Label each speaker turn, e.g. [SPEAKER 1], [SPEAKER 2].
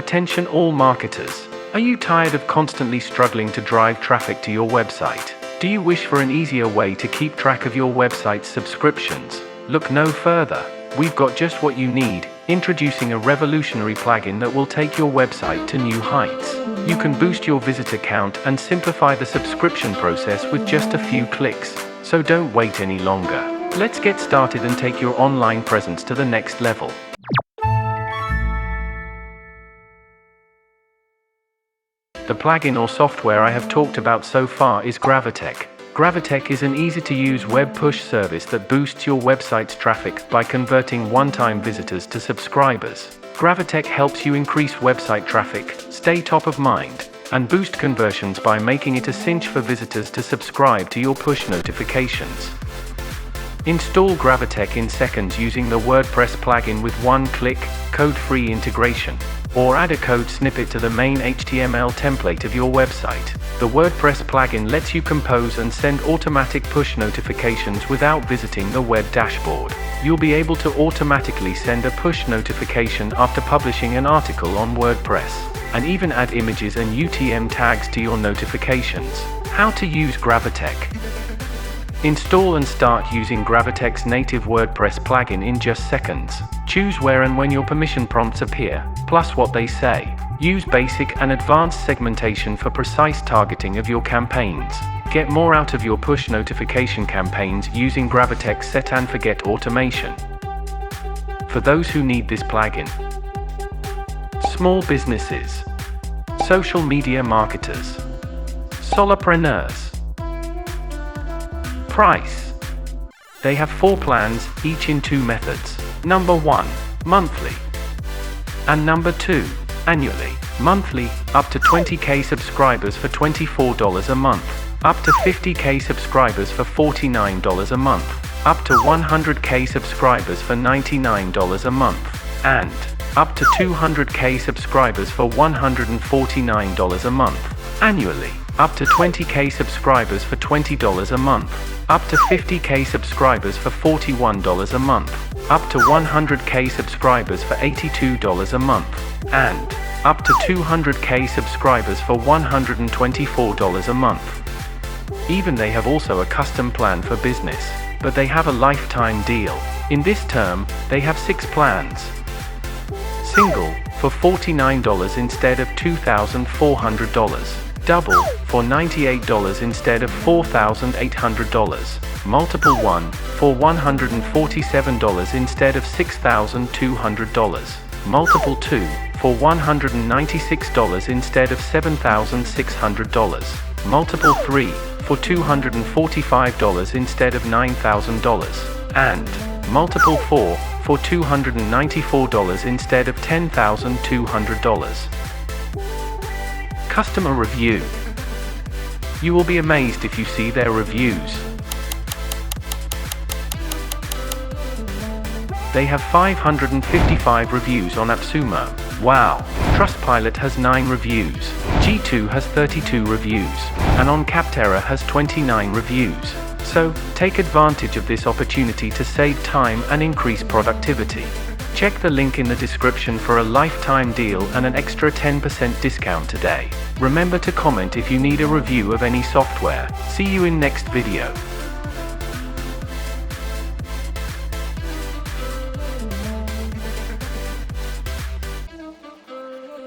[SPEAKER 1] Attention all marketers. Are you tired of constantly struggling to drive traffic to your website? Do you wish for an easier way to keep track of your website's subscriptions? Look no further. We've got just what you need, introducing a revolutionary plugin that will take your website to new heights. You can boost your visitor count and simplify the subscription process with just a few clicks. So don't wait any longer. Let's get started and take your online presence to the next level. The plugin or software I have talked about so far is Gravitec. Gravitec is an easy-to-use web push service that boosts your website's traffic by converting one-time visitors to subscribers. Gravitec helps you increase website traffic, stay top of mind, and boost conversions by making it a cinch for visitors to subscribe to your push notifications. Install Gravitec in seconds using the WordPress plugin with one-click, code-free integration, or add a code snippet to the main HTML template of your website. The WordPress plugin lets you compose and send automatic push notifications without visiting the web dashboard. You'll be able to automatically send a push notification after publishing an article on WordPress, and even add images and UTM tags to your notifications. How to use Gravitec. Install and start using Gravitec's native WordPress plugin in just seconds. Choose where and when your permission prompts appear, plus what they say. Use basic and advanced segmentation for precise targeting of your campaigns. Get more out of your push notification campaigns using Gravitec's set and forget automation. For those who need this plugin: small businesses, social media marketers, solopreneurs. Price. They have 4 plans, each in 2 methods. Number 1, monthly. And number 2, annually. Monthly, up to 20k subscribers for $24 a month. Up to 50k subscribers for $49 a month. Up to 100k subscribers for $99 a month. And up to 200k subscribers for $149 a month. Annually, up to 20k subscribers for $20 a month. Up to 50k subscribers for $41 a month. Up to 100k subscribers for $82 a month. And up to 200k subscribers for $124 a month. Even they have also a custom plan for business, but they have a lifetime deal. In this term, they have 6 plans. Single, for $49 instead of $2,400. Double, for $98 instead of $4,800. Multiple 1, for $147 instead of $6,200. Multiple 2, for $196 instead of $7,600. Multiple 3, for $245 instead of $9,000. And multiple 4, for $294 instead of $10,200. Customer review. You will be amazed if you see their reviews. They have 555 reviews on Appsumo. Wow! Trustpilot has 9 reviews. G2 has 32 reviews. And on Capterra has 29 reviews. So, take advantage of this opportunity to save time and increase productivity. Check the link in the description for a lifetime deal and an extra 10% discount today. Remember to comment if you need a review of any software. See you in next video.